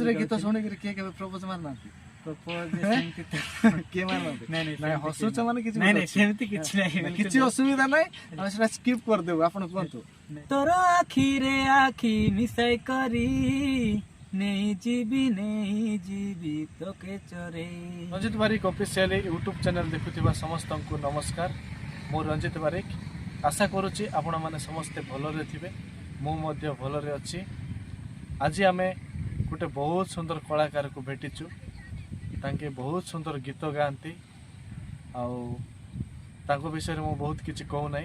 रे गीत सुनी किए केबे प्रपोज मारना किए मारना हसुच माने किछि नहीं सेमती किछि नहीं किछि असुविधा नै हम सेटा स्किप कर देबो आपण कोंतु तोर आखी रे आखी मिसाई करी नहीं जीवी तोके चोरे। रंजित बारिक ऑफिशियल यूट्यूब चैनल देखुथिबा समस्त को नमस्कार। मो रंजित बारिक आशा करूची आपण माने समस्त भलरे थिबे मु मध्य भलरे अछि। आज आमे गोटे बहुत सुंदर कलाकार को भेटिचु तांके बहुत सुंदर गीत गाती आउ विषय में बहुत किसी कहू ना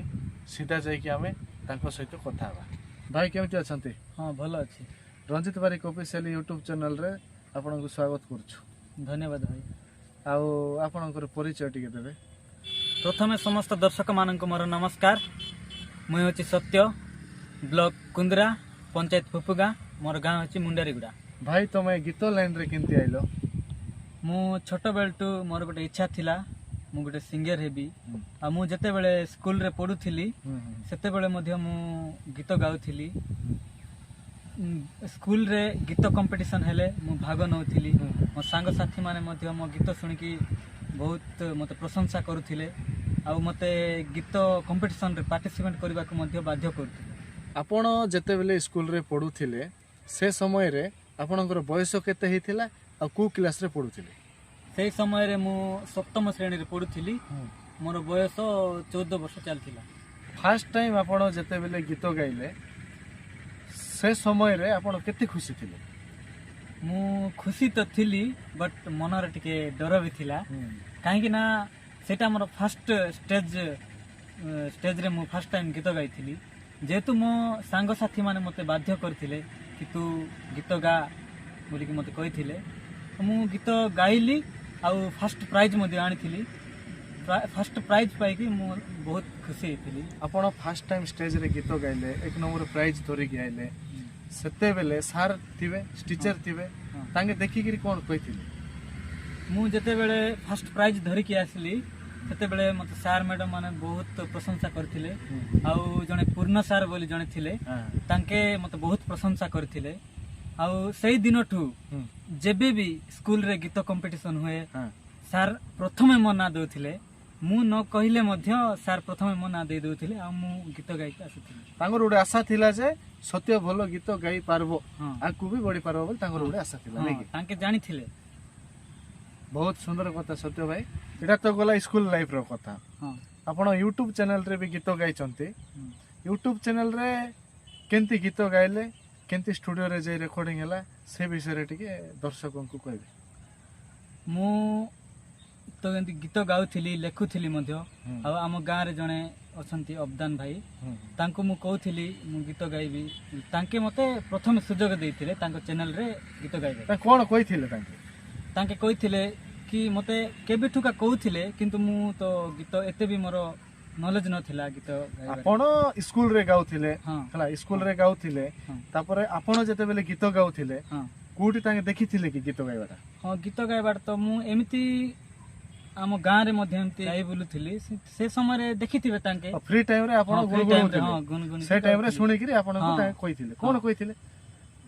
सीधा जाकि आमे तांको सहित कथा हवा। भाई केमती अछंती? हाँ भल अच्छी। रंजित बारिक ऑफिशियल यूट्यूब चैनल रे आपन को स्वागत करूछु। धन्यवाद भाई। आउ आपनकर परिचय टिके देबे? प्रथमे समस्त दर्शक मानक मोर नमस्कार। मुई होची सत्य ब्लॉक कुंद्रा पंचायत फुफुगा मोर गाँव होची मुंडारीगुड़ा। भाई तुम गीत लाइन रे केमती आइलो? मु छोट बेलटू मोर गोटे इच्छा थिला मु गोटे सिंगर हेबी आ मु जते बेले स्कूल रे पढुथिली सेते बेले मध्य मु गीत गाउथिली। स्कूल रे गीत कंपटीशन हेले मु भाग नउथिली। मो सांग साथी माने मध्य मो गीत सुनिकी बहुत मते प्रशंसा करुथिले आ मते गीत कंपटीशन रे पार्टिसिपेट करबा को मध्य बाध्य करथिले। आपण जते बेले स्कूल रे पढुथिले से समय रे आपणकर बयस केते हिथिला आ को क्लास रे पढुथिले? से समय रे मु सप्तम श्रेणी रे पढुथिली। मोर बयस 14 वर्ष चलथिला। फर्स्ट टाइम आपण जते बेले गीत गाइले से समय रे आपण केते खुशी थिले? मु खुशी तो थिली बट मन रे टिके डर भी थिला काहे कि ना सेटा मोर फर्स्ट स्टेज रे मु फर्स्ट टाइम गीत गाइथिली। जेतु मो सांग साथी माने मते बाध्य करथिले कि तू गीत गा बोली कि मते कहिथिले। मु गीत गाइली आउ फर्स्ट प्राइज मते आनिथिली। फर्स्ट प्राइज पाई कि मु बहुत खुशी थिली। आपण फर्स्ट टाइम स्टेज रे गीत गाइले एक नंबर प्राइज धरि गाइले सेते बेले सर थिबे टीचर थिबे तांगे देखि कि कोन कहिथिले? मु जते बेले फर्स्ट प्राइज धरि कि आसली सेते बेले मते सर मैडम माने बहुत प्रशंसा करथिले आउ जने पूर्ण सर बोली जने थिले तांके मते बहुत प्रशंसा करथिले। आउ सेही दिनठू जेबे भी स्कूल रे गीत कंपटीशन हुए सर प्रथमे मो ना दउथिले। मु न कहिले मध्य सर प्रथमे मो ना दे दउथिले आ मु गीत गाइके आसुथिले। तांगर उडे आशा थिला जे सत्य भलो गीत गाई पारबो आकु भी बढी पारबो बोल तांगर उडे आशा थिला नै कि तांके जानि थिले। बहुत सुंदर कथा सत्य भाई। एटा तो गला स्कूल लाइफ रो कथा। आपण यूट्यूब चैनल रे भी गीत गाई चंती। यूट्यूब चैनल रे केंती गीत गाइले केंती स्टूडियो रे जे रिकॉर्डिंग हला से विषय रे टिके दर्शकों को कहबे? मु तो एंती गीत गाउथिली लेखुथिली मध्य आ आम गाँ रे जने अछंती अबदान भाई तांको मु कहउथिली मु गीत गाइबी तांके मते प्रथम सुजोग देइथिले तांको चैनल रे गीत गाइबे। ता कोन कहिथिले तांके? तांके कहिथिले कि मते केबे ठुका कहउथिले किंतु मु तो गीत एते भी मोर नॉलेज नथिला गीत गाइबा। आपण स्कूल रे गाउथिले हला स्कूल रे गाउथिले तापरे आपण जते बेले गीत गाउथिले कोठी तांगे देखिथिले कि गीत गाइबाटा? हां गीत गाइबाटा तो मु एमिति आम गाँ रे मध्य एमती गाई बुलुथिली से समय रे देखिथिबे तांके फ्री टाइम रे आपण गुनगुनउथिले। हां गुनगुन से टाइम रे सुनि कि आपण को तांगे कहिथिले कोन कहिथिले?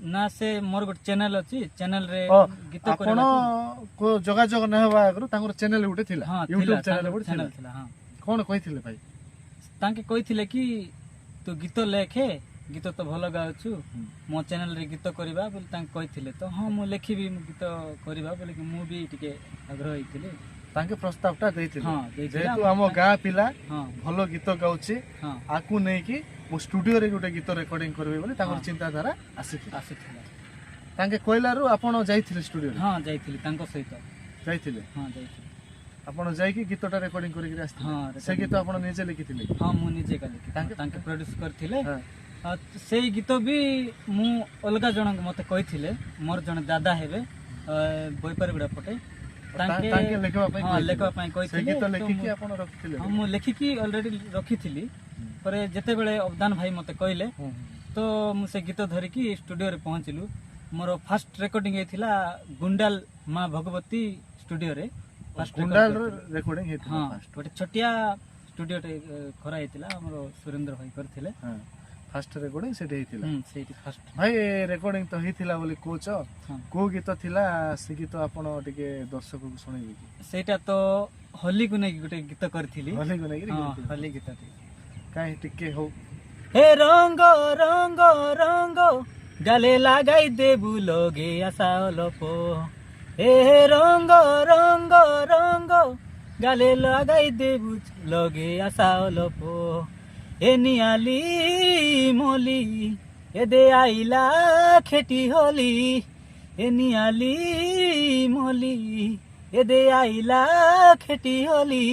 ना से मोर गोटे चैनल अछि चैनल रे गीत आपण को जोगाजोग न होबा आगरो तांगर चैनल उठे थिला यूट्यूब चैनल उठे थिला। हां कोन कहिथिले भाई? तांके कहिथिले कि तू गीत लेखे गीत तो भल गाउछु मो चैनल रे गीत करबा बोल तांके कहिथिले। तो हां मु लेखिबी गीत करबा बोले कि मु भी टिके आग्रह हिथिले। तांके प्रस्तावटा देथिले। हां जेतु हम गाँ पिला भलो गीत गाउछि आकु नै कि मु स्टूडियो रे गोटे गीत रिकॉर्डिंग करबे बोले तांकर चिंताधारा आसीथिला। तांके कोइलारु आपण जाइथिले स्टूडियो रे? हां जाइथिले तांको सहित जाइथिले। हां जाइथिले। आपण जाई कि गीतटा रिकॉर्डिंग करि के आस्थिले? हां से गीत आपण निजे लिखिथिले? हां मु निजे का लिखि तांके प्रोड्यूस करथिले। से गीत भी मु अलगा जण मते कहिथिले मोर जण दादा हेबे बोईपारगुडा पटे तांके लेखवा पई हां लेखवा पई कहिथिले। से गीत लेखि कि आपण रखिथिले? हां मु लेखि कि ऑलरेडी रखिथिली परे जते बेले अबदान भाई मते कहिले तो मु से गीत धरि कि स्टूडियो रे पहुंचिलु। मोर फर्स्ट रिकॉर्डिंग हेथिला गुंडाल मां भगवती स्टूडियो रे। फर्स्ट गुंडाल रिकॉर्डिंग हेथिला? हां गोटे छोटिया स्टूडियो टे खरा हेथिला हमरो सुरेंद्र भाई करथिले। ଫାଷ୍ଟ ରେକର୍ଡିଂ ସେଠି ହେଇଥିଲା ସେଇଠି ଫାଷ୍ଟ। ଭାଇ ରେକର୍ଡିଂ ତ ହେଇଥିଲା ବୋଲି କହୁଛ, ହଁ। କୋଉ ଗୀତ ଥିଲା ସେ ଗୀତ ଆପଣ ଟିକେ ଦର୍ଶକଙ୍କୁ ଶୁଣେଇବେ କି? ସେଇଟା ତ ହୋଲିକୁ ନେଇକି ଗୋଟେ ଗୀତ କରିଥିଲି। ହୋଲିକୁ ନେଇକିରି ହଁ, ଗୀତ? ହୋଲି ଗୀତ। କାହିଁ ଟିକେ ହଉ। हे रंग रंग रंग गाले लगाई देबु लगे आशा लपो। हे रंग रंग रंग गाले लगाई देबु लगे आशा लपो। ए नियाली मोली ए दे आइला खेटी होली। ए नियाली मोली ए दे आइला खेटी होली।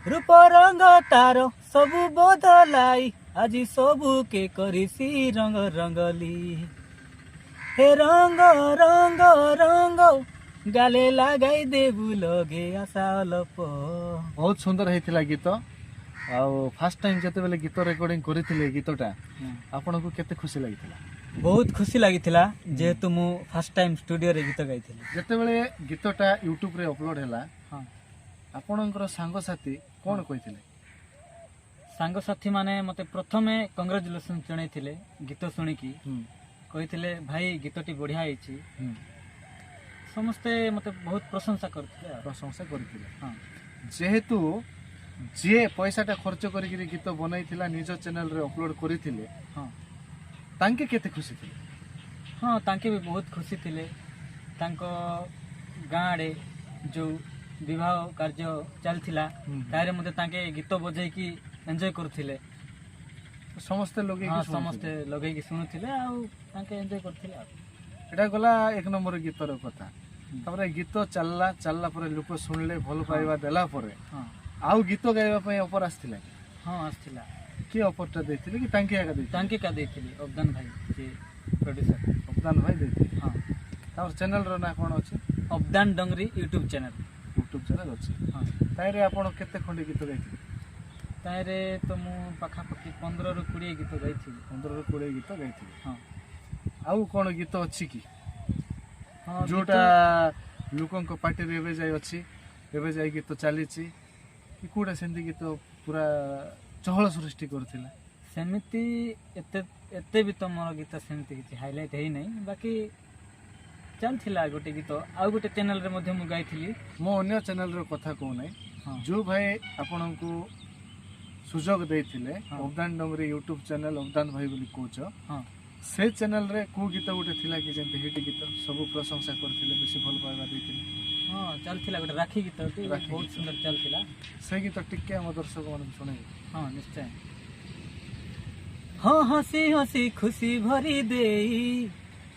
रूप रंग तार सबु बदलाई আজি सबुके करिसी रंग रंगली। हे रंग रंग रंग गाले लगाई देबु लगे आशा लप। बहुत सुंदर ହେଇଥିଲା ଗୀତ। ଆଉ ଫାଷ୍ଟ ଟାଇମ୍ ଯେତେବେଳେ ଗୀତ ରେକର୍ଡିଂ କରିଥିଲେ ଗୀତଟା ଆପଣଙ୍କୁ କେତେ ଖୁସି ଲାଗିଥିଲା? ବହୁତ ଖୁସି ଲାଗିଥିଲା, ଯେହେତୁ ମୁଁ ଫାଷ୍ଟ ଟାଇମ୍ ଷ୍ଟୁଡିଓରେ ଗୀତ ଗାଇଥିଲି। ଯେତେବେଳେ ଗୀତଟା ୟୁଟ୍ୟୁବରେ ଅପଲୋଡ ହେଲା ହଁ, ଆପଣଙ୍କର ସାଙ୍ଗସାଥି କ'ଣ କହିଥିଲେ? ସାଙ୍ଗସାଥି ମାନେ ମତେ ପ୍ରଥମେ କଂଗ୍ରାଚୁଲେସନ ଜଣାଇଥିଲେ ଗୀତ ଶୁଣିକି। କହିଥିଲେ ଭାଇ ଗୀତଟି ବଢିଆ ହେଇଛି। ସମସ୍ତେ ମତେ ବହୁତ ପ୍ରଶଂସା କରିଥିଲେ। ପ୍ରଶଂସା କରିଥିଲେ। ହଁ, ଯେହେତୁ ଯିଏ ପଇସାଟା ଖର୍ଚ୍ଚ କରିକି ଗୀତ ବନାଇଥିଲା ନିଜ ଚ୍ୟାନେଲରେ ଅପଲୋଡ କରିଥିଲେ, ହଁ, ତାଙ୍କେ କେତେ ଖୁସି ଥିଲେ? ହଁ, ତାଙ୍କେ ବି ବହୁତ ଖୁସି ଥିଲେ। ତାଙ୍କ ଗାଁରେ ଯୋଉ ବିବାହ କାର୍ଯ୍ୟ ଚାଲିଥିଲା ତାରେ ମଧ୍ୟ ତାଙ୍କେ ଗୀତ ବଜେଇକି ଏନ୍ଜୟ କରୁଥିଲେ। ସମସ୍ତେ ସମସ୍ତେ ଲଗେଇକି ଶୁଣୁଥିଲେ ଆଉ ତାଙ୍କେ ଏନ୍ଜୟ କରୁଥିଲେ। ଆଉ ଏଇଟା ଗଲା ଏକ ନମ୍ବର ଗୀତର କଥା। ତାପରେ ଗୀତ ଚାଲିଲା ପରେ ଲୋକ ଶୁଣିଲେ, ଭଲ ପାଇବା ଦେଲା ପରେ ହଁ, ଆଉ ଗୀତ ଗାଇବା ପାଇଁ ଅଫର ଆସିଥିଲା? ହଁ, ଆସିଥିଲା। କିଏ ଅଫରଟା ଦେଇଥିଲେ କି ତାଙ୍କେ ଏକା ଦେଇଥିଲେ? ତାଙ୍କେ କା ଦେଇଥିଲି, ଅବଦାନ ଭାଇ ଯେ ପ୍ରଡ୍ୟୁସର। ଅବଦାନ ଭାଇ ଦେଇଥିଲେ। ହଁ, ତାଙ୍କର ଚ୍ୟାନେଲର ନାଁ କ'ଣ ଅଛି? ଅବଦାନ Dangari YouTube channel. YouTube channel ଅଛି। ହଁ, ତାହିଁରେ ଆପଣ କେତେ ଖଣ୍ଡେ ଗୀତ ଗାଇଥିଲେ? ତାହିଁରେ ତ ମୁଁ ପାଖାପାଖି 15ରୁ 20 ଗୀତ ଗାଇଥିଲି। 15ରୁ 20 ଗୀତ ଗାଇଥିଲି। ହଁ, ଆଉ କ'ଣ ଗୀତ ଅଛି କି ହଁ, ଯୋଉଟା ଲୋକଙ୍କ ପାଟିରେ ଏବେ ଯାଇ ଅଛି, ଏବେ ଯାଇ ଗୀତ ଚାଲିଛି କି କୋଉଟା ସେମିତି ଗୀତ ପୁରା ଚହଳ ସୃଷ୍ଟି କରୁଥିଲା? ସେମିତି ଏତେ ବି ତ ମୋର ଗୀତ ସେମିତି କିଛି ହାଇଲାଇଟ୍ ହେଇନାହିଁ। ବାକି ଚାଲିଥିଲା ଗୋଟେ ଗୀତ ଆଉ ଗୋଟେ ଚ୍ୟାନେଲରେ ମଧ୍ୟ ମୁଁ ଗାଇଥିଲି। ମୁଁ ଅନ୍ୟ ଚ୍ୟାନେଲର କଥା କହୁନାହିଁ, ହଁ, ଯୋଉ ଭାଇ ଆପଣଙ୍କୁ ସୁଯୋଗ ଦେଇଥିଲେ, ହଁ, ଅବଦାନ ଡଙ୍ଗରି ୟୁଟ୍ୟୁବ ଚ୍ୟାନେଲ ଅବଦାନ ଭାଇ ବୋଲି କହୁଛ, ହଁ, ସେ ଚ୍ୟାନେଲରେ କୋଉ ଗୀତ ଗୋଟେ ଥିଲା କି ଯେମିତି ହିଟ୍ ଗୀତ ସବୁ ପ୍ରଶଂସା କରିଥିଲେ, ବେଶୀ ଭଲ ପାଇବା ଦେଇଥିଲେ? ହଁ, ଚାଲିଥିଲା ଗୋଟେ ରାକ୍ଷୀ ଗୀତ, ବହୁତ ସୁନ୍ଦର ଚାଲିଥିଲା। ସେ ଗୀତ ଟିକେ ଆମ ଦର୍ଶକ ମାନଙ୍କୁ ଶୁଣେଇବେ? ହଁ, ନିଶ୍ଚୟ। ହଁ, ହସି ହସି ଖୁସି ଭରି ଦେଇ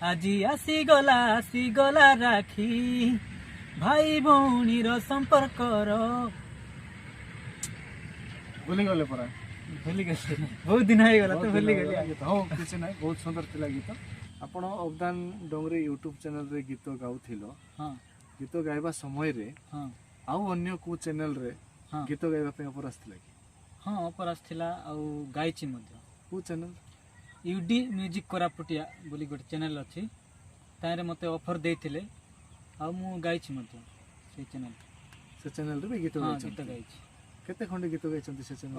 ଆଜି ଆସିଗଲା ରାକ୍ଷୀ। ଭାଇ ଭଉଣୀର ସମ୍ପର୍କର ଭୁଲିଗଲେ ପରା? ଭୁଲିଗଲି, ବହୁତ ଦିନ ହେଇଗଲା ତ ଭୁଲିଗଲି। ହଉ କିଛି ନାହିଁ, ବହୁତ ସୁନ୍ଦର ଥିଲା ଗୀତ। ଆପଣ ଅବଦାନ ଡଙ୍ଗରି ୟୁଟ୍ୟୁବ ଚ୍ୟାନେଲରେ ଗୀତ ଗାଉଥିଲ, ହଁ, ଗୀତ ଗାଇବା ସମୟରେ ହଁ, ଆଉ ଅନ୍ୟ କୋଉ ଚ୍ୟାନେଲରେ ହଁ, ଗୀତ ଗାଇବା ପାଇଁ ଅଫର ଆସିଥିଲା କି? ହଁ, ଅଫର ଆସିଥିଲା ଆଉ ଗାଇଛି ମଧ୍ୟ। କୋଉ ଚ୍ୟାନେଲ? ୟୁଡି ମ୍ୟୁଜିକ୍ କୋରାପୁଟିଆ ବୋଲି ଗୋଟେ ଚ୍ୟାନେଲ ଅଛି, ତାହିଁରେ ମୋତେ ଅଫର ଦେଇଥିଲେ ଆଉ ମୁଁ ଗାଇଛି ମଧ୍ୟ ସେଇ ଚ୍ୟାନେଲ। ସେ ଚ୍ୟାନେଲରେ ବି ଗୀତ ହଁ, ଗାଇଛନ୍ତି? ଗୀତ ଗାଇଛି। କେତେ ଖଣ୍ଡେ ଗୀତ ଗାଇଛନ୍ତି ସେ ଚ୍ୟାନେଲ?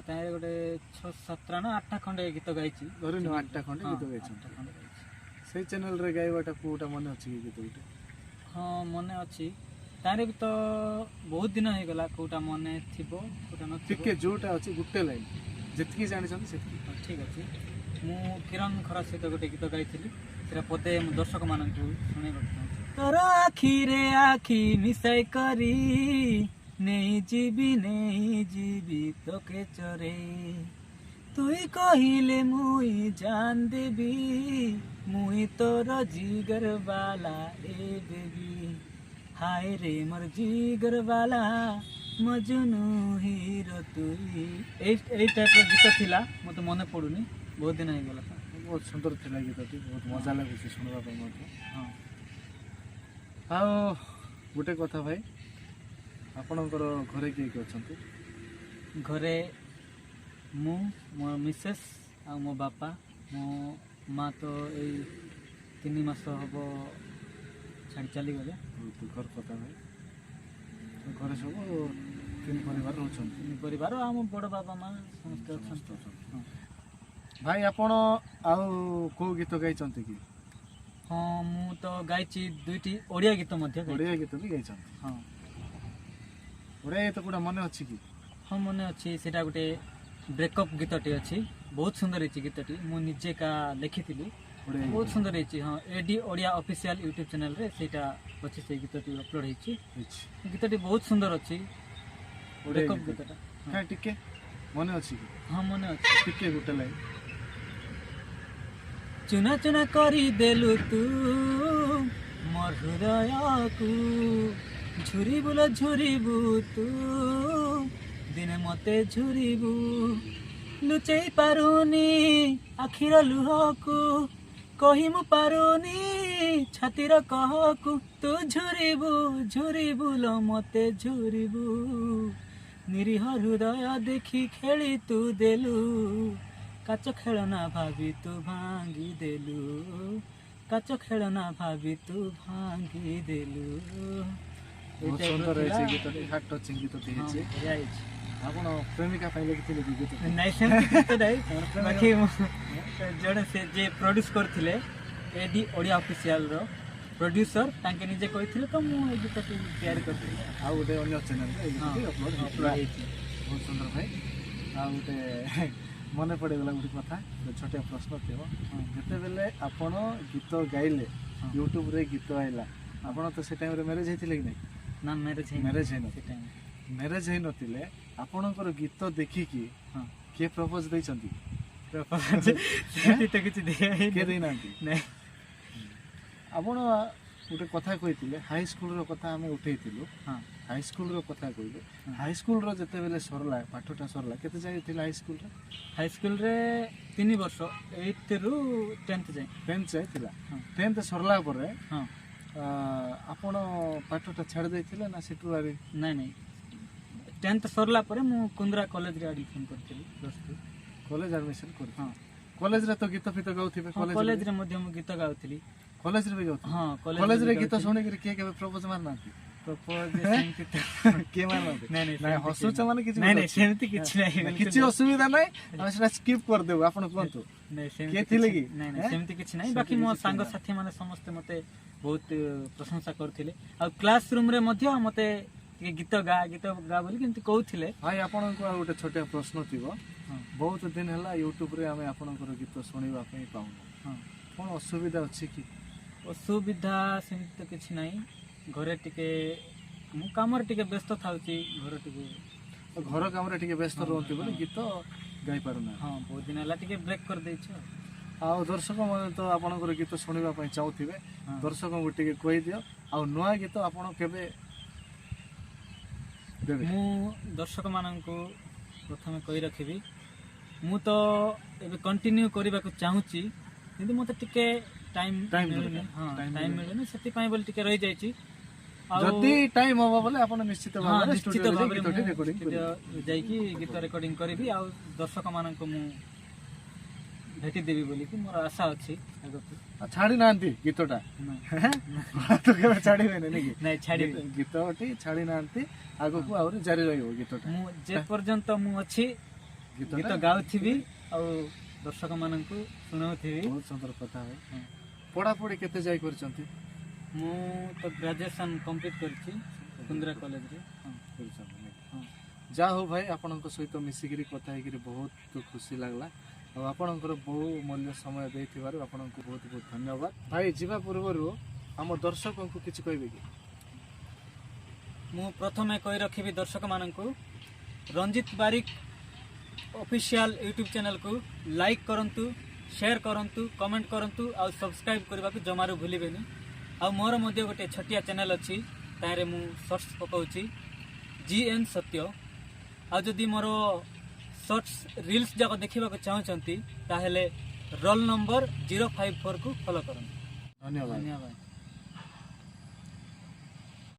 ତାହିଁରେ ଗୋଟେ 6-7 ନା 8 ଖଣ୍ଡେ ଗୀତ ଗାଇଛି। ଧରିନି 8ଟା ଖଣ୍ଡେ ଗୀତ ଗାଇଛନ୍ତି। ସେଇ ଚ୍ୟାନେଲରେ ଗାଇବାଟା କୋଉଟା ମନେ ଅଛି କି ଗୀତ ଗୋଟେ? ହଁ, ମନେ ଅଛି। ତାହିଁରେ ବି ତ ବହୁତ ଦିନ ହେଇଗଲା, କୋଉଟା ମନେ ଥିବ କୋଉଟା ନଥିବ। ଟିକେ ଯୋଉଟା ଅଛି ଗୋଟେ ଲାଇନ ଯେତିକି ଜାଣିଛନ୍ତି ସେତିକି। ଠିକ୍ ଅଛି। ମୁଁ କିରଣ ଖରା ସହିତ ଗୋଟେ ଗୀତ ଗାଇଥିଲି, ସେଟା ପଦେ ମୁଁ ଦର୍ଶକମାନଙ୍କୁ ଶୁଣେଇବାକୁ ଚାହୁଁଛି। ତୋର ଆଖିରେ ଆଖି ମିଶାଇ କରି ନେଇଯିବି ତୋକେ ଚରେଇ। ତୁଇ କହିଲେ ମୁଇଁ ଜାନ ଦେବି, ମୁଇଁ ତୋର ଜିଗର ବାଲା ଏ ବେବି। ହାय ରେ ମୋର ଜିଗର ବାଲା ମଜନୁ ହିରୋ ତୁଇ। ଏଇ ଟାଇପ୍ର ଗୀତ ଥିଲା, ମୋତେ ମନେ ପଡ଼ୁନି, ବହୁତ ଦିନ ହେଇଗଲା। ବହୁତ ସୁନ୍ଦର ଥିଲା ଗୀତଟି, ବହୁତ ମଜା ଲାଗୁଛି ଶୁଣିବା ପାଇଁ ମଧ୍ୟ। ହଁ, ଆଉ ଗୋଟେ କଥା ଭାଇ, ଆପଣଙ୍କର ଘରେ କିଏ କିଏ ଅଛନ୍ତି? ଘରେ ମୁଁ, ମୋ ମିସେସ୍ ଆଉ ମୋ ବାପା। ମୋ ମା ତ ଏଇ 3 ମାସ ହବ ଛାଡ଼ି ଚାଲିଗଲେ। ବହୁତ ଦୁଃଖର କଥା ଭାଇ। ଘରେ ସବୁ 3 ପରିବାର ରହୁଛନ୍ତି? 3 ପରିବାର, ଆମ ବଡ଼ ବାବା ମା ସମସ୍ତେ ଅଛନ୍ତି। ହଁ, ଭାଇ ଆପଣ ଆଉ କୋଉ ଗୀତ ଗାଇଛନ୍ତି କି? ହଁ ମୁଁ ତ ଗାଇଛି 2ଟି ଓଡ଼ିଆ ଗୀତ ମଧ୍ୟ ଗାଇଛି। ଓଡ଼ିଆ ଗୀତ ବି ଗାଇଛନ୍ତି? ହଁ ଓଡ଼ିଆ ଗୀତ କୋଉଟା ମନେ ଅଛି କି? ହଁ ମନେ ଅଛି, ସେଇଟା ଗୋଟେ ବ୍ରେକଅପ୍ ଗୀତଟି ଅଛି। ବହୁତ ସୁନ୍ଦର ହେଇଛି ଗୀତଟି, ମୁଁ ନିଜେ ଲେଖିଥିଲି। ଓଡ଼ିଆ ବହୁତ ସୁନ୍ଦର ହେଇଛି। ହଁ ଏଡି ଓଡ଼ିଆ ଅଫିସିଆଲ ୟୁଟ୍ୟୁବ ଚ୍ୟାନେଲରେ ସେଇଟା ଅଛି, ସେଇ ଗୀତଟି ଅପଲୋଡ଼ ହେଇଛି। ହେଇଛି। ଗୀତଟି ବହୁତ ସୁନ୍ଦର ଅଛି, ଓଡ଼ିଆ ବ୍ରେକଅପ୍ ଗୀତ ଗୀତଟା। କାଇଁ ଟିକେ ମନେ ଅଛି କି? ହଁ ମନେ ଅଛି। ଟିକେ ଗୋଟେ ଲାଇନ୍। ଚୁନା ଚୁନା କରିଦେଲୁ ତୁ ମୋର ହୃଦୟକୁ, ଝୁରିବୁ ଲୋ ଝୁରିବୁ ତୁ, ଦିନେ ମତେ ଝୁରିବୁ, ଲୁଚେଇ ପାରୁନି ଆଖିର ଲୁହକୁ, କହି ମୁଁ ପାରୁନି ଛାତିର କହକୁ, ତୁ ଝୁରିବୁ ଝୁରିବୁ ଲୋ ମତେ ଝୁରିବୁ, ନିରୀହ ହୃଦୟ ଦେଖି ଖେଳି ତୁ ଦେଲୁ, କାଚ ଖେଳନା ଭାବି ତୁ ଭାଙ୍ଗି ଦେଲୁ, କାଚ ଖେଳନା ଭାବି ତୁ ଭାଙ୍ଗି ଦେଲୁ। ବହୁତ ସୁନ୍ଦର ହେଇଛି ଗୀତଟି, ହାର୍ଟ ଟଚିଂ ଗୀତଟି ହେଇଛି। ଆପଣ ପ୍ରେମିକା ପାଇଁ ଲେଖିଥିଲେ କି ଗୀତ? ନାଇଁ ସେମିତି ଗୀତ ନାହିଁ, ବାକି ଜଣେ ସେ ଯିଏ ପ୍ରଡ୍ୟୁସ୍ କରିଥିଲେ ଏଡି ଓଡ଼ିଆ ଅଫିସିଆଲର ପ୍ରଡ୍ୟୁସର, ତାଙ୍କେ ନିଜେ କହିଥିଲେ ତ ମୁଁ ଏ ଗୀତଟି ତିଆରି କରିଥିଲି। ଆଉ ଗୋଟେ ଅନ୍ୟ ଚ୍ୟାନେଲରେ ଏଇ ଗୀତଟି ଅପଲୋଡ଼ ହେଇଛି। ବହୁତ ସୁନ୍ଦର ଭାଇ। ଆଉ ଗୋଟେ ମନେ ପଡ଼ିଗଲା ଗୋଟେ କଥା, ଗୋଟେ ଛୋଟିଆ ପ୍ରଶ୍ନ ଥିବ। ଯେତେବେଳେ ଆପଣ ଗୀତ ଗାଇଲେ, ୟୁଟ୍ୟୁବରେ ଗୀତ ଆଇଲା, ଆପଣ ତ ସେ ଟାଇମ୍ରେ ମ୍ୟାରେଜ୍ ହେଇଥିଲେ କି ନାହିଁ? ନା ମ୍ୟାରେଜ୍ ହେଇନଥିଲା। ମ୍ୟାରେଜ୍ ହେଇନଥିଲେ ଆପଣଙ୍କର ଗୀତ ଦେଖିକି କିଏ ପ୍ରପୋଜ ଦେଇଛନ୍ତି? କିଛି କିଏ ଦେଇନାହାନ୍ତି? ଆପଣ ଗୋଟେ କଥା କହିଥିଲେ, ହାଇସ୍କୁଲର କଥା ଆମେ ଉଠେଇଥିଲୁ। ହାଇସ୍କୁଲର କଥା କହିଲେ, ହାଇସ୍କୁଲର ଯେତେବେଳେ ସରିଲା, ପାଠଟା ସରିଲା, କେତେ ଯାଏ ଥିଲା ହାଇସ୍କୁଲରେ? ହାଇସ୍କୁଲରେ 3 ବର୍ଷ, 8ରୁ 10th ଯାଏ। 10th ଯାଏ ଥିଲା। 10th ସରିଲା ପରେ ଆପଣ ପାଠଟା ଛାଡ଼ି ଦେଇଥିଲେ ନା ସେଠୁ? ନାଇଁ 10th ସରିଲା ପରେ ମୁଁ କୁନ୍ଦ୍ରା କଲେଜରେ ଆଡମିସନ୍ କରିଥିଲି। କଲେଜ ଆଡମିସନ୍ କରିଥିଲି। କଲେଜରେ ତ ଗୀତ ଫିତ ଗାଉଥିବେ? କଲେଜରେ ମଧ୍ୟ ମୁଁ ଗୀତ ଗାଉଥିଲି। କଲେଜରେ ବି ଗାଉଥିଲି? ହଁ କଲେଜରେ ଗୀତ ଶୁଣିକିରି କିଏ କେବେ ପ୍ରପୋଜ ମାରିନାହାନ୍ତି? କିଏ ମାରିନାହାନ୍ତି? ନାଇଁ ହସୁଛ ମାନେ କିଛି ସେମିତି କିଛି ନାହିଁ, କିଛି ଅସୁବିଧା ନାହିଁ, ଆମେ ସେଟା ସ୍କିପ୍ କରିଦେବୁ। ଆପଣ କୁହନ୍ତୁ କିଏ ଥିଲେ କି? ନାଇଁ ସେମିତି କିଛି ନାହିଁ, ବାକି ମୋ ସାଙ୍ଗସାଥି ମାନେ ସମସ୍ତେ ମତେ ବହୁତ ପ୍ରଶଂସା କରୁଥିଲେ। ଆଉ କ୍ଲାସ ରୁମରେ ମଧ୍ୟ ମତେ ଟିକେ ଗୀତ ଗା ବୋଲି କେମିତି କହୁଥିଲେ। ଭାଇ ଆପଣଙ୍କୁ ଆଉ ଗୋଟେ ଛୋଟିଆ ପ୍ରଶ୍ନ ଥିବ। ବହୁତ ଦିନ ହେଲା ୟୁଟ୍ୟୁବରେ ଆମେ ଆପଣଙ୍କର ଗୀତ ଶୁଣିବା ପାଇଁ ପାଉନୁ, କ'ଣ ଅସୁବିଧା ଅଛି କି? ଅସୁବିଧା ସେମିତି ତ କିଛି ନାହିଁ, ଘରେ ଟିକେ ମୁଁ କାମରେ ଟିକେ ବ୍ୟସ୍ତ ଥାଉଛି, ଘର କାମରେ ଟିକେ ବ୍ୟସ୍ତ ରୁହନ୍ତି ବୋଲି ଗୀତ ଗାଇ ପାରୁନାହିଁ। ହଁ ବହୁତ ଦିନ ହେଲା ଟିକେ ବ୍ରେକ୍ କରିଦେଇଛୁ। ଆଉ ଦର୍ଶକ ମାନେ ତ ଆପଣଙ୍କର ଗୀତ ଶୁଣିବା ପାଇଁ ଚାହୁଁଥିବେ, ଦର୍ଶକଙ୍କୁ ଟିକେ କହିଦିଅ। ଆଉ ନୂଆ ଗୀତ ଆପଣ କେବେ ଦେବେ? ମୁଁ ଦର୍ଶକ ମାନଙ୍କୁ ପ୍ରଥମେ କହି ରଖିବି, ମୁଁ ତ ଏବେ କଣ୍ଟିନ୍ୟୁ କରିବାକୁ ଚାହୁଁଛି, କିନ୍ତୁ ମୋତେ ଟିକେ ଟାଇମ୍ ମିଳୁନି, ସେଥିପାଇଁ ବୋଲି ଟିକେ ରହିଯାଇଛି। ଯଦି ଟାଇମ୍ ହବ ବୋଲେ ଆପଣ ନିଶ୍ଚିତ ଭାବରେ ଯାଇକି ଗୀତ ରେକର୍ଡିଂ କରିବି, ଆଉ ଦର୍ଶକ ମାନଙ୍କୁ ମୁଁ ଭେଟି ଦେବି ବୋଲିକି ମୋର ଆଶା ଅଛି। ଛାଡ଼ି ନାହାନ୍ତି ଗୀତଟା? ତ କେବେ ଛାଡ଼ିବେନି ନାଇଁ? ନାଇଁ ଛାଡ଼ିବି, ଗୀତଟି ଛାଡ଼ି ନାହାନ୍ତି, ଆଗକୁ ଆହୁରି ଜାରି ରହିବ ଗୀତଟା। ମୁଁ ଯେ ପର୍ଯ୍ୟନ୍ତ ମୁଁ ଅଛି ଗୀତ ଗାଉଥିବି ଆଉ ଦର୍ଶକ ମାନଙ୍କୁ ଶୁଣାଉଥିବି। ବହୁତ ସୁନ୍ଦର କଥା ଭାଇ। ପଢ଼ାପଢ଼ି କେତେ ଯାଇ କରିଛନ୍ତି? ମୁଁ ତ ଗ୍ରାଜୁଏସନ୍ କମ୍ପ୍ଲିଟ୍ କରିଛି କୁନ୍ଦ୍ରା କଲେଜରେ। ଯାହା ହଉ ଭାଇ, ଆପଣଙ୍କ ସହିତ ମିଶିକିରି କଥା ହେଇକିରି ବହୁତ ଖୁସି ଲାଗିଲା। ଆଉ ଆପଣଙ୍କର ବହୁ ମୂଲ୍ୟ ସମୟ ଦେଇଥିବାରୁ ଆପଣଙ୍କୁ ବହୁତ ବହୁତ ଧନ୍ୟବାଦ। ଭାଇ ଯିବା ପୂର୍ବରୁ ଆମ ଦର୍ଶକଙ୍କୁ କିଛି କହିବେ କି? ମୁଁ ପ୍ରଥମେ କହି ରଖିବି ଦର୍ଶକ ମାନଙ୍କୁ, ରଞ୍ଜିତ ବାରିକ ଅଫିସିଆଲ ୟୁଟ୍ୟୁବ ଚ୍ୟାନେଲକୁ ଲାଇକ୍ କରନ୍ତୁ, ସେୟାର କରନ୍ତୁ, କମେଣ୍ଟ କରନ୍ତୁ, ଆଉ ସବସ୍କ୍ରାଇବ୍ କରିବାକୁ ଜମାରୁ ଭୁଲିବେନି। ଆଉ ମୋର ମଧ୍ୟ ଗୋଟେ ଛୋଟିଆ ଚ୍ୟାନେଲ ଅଛି, ତାହିଁରେ ମୁଁ ସର୍ଟସ୍ ପକାଉଛି GN ସତ୍ୟ। ଆଉ ଯଦି ମୋର ସର୍ଟସ୍ ରିଲ୍ସ ଯାକ ଦେଖିବାକୁ ଚାହୁଁଛନ୍ତି, ତାହେଲେ ରୋଲ୍ ନମ୍ବର 054କୁ ଫଲୋ କରନ୍ତୁ। ଧନ୍ୟବାଦ।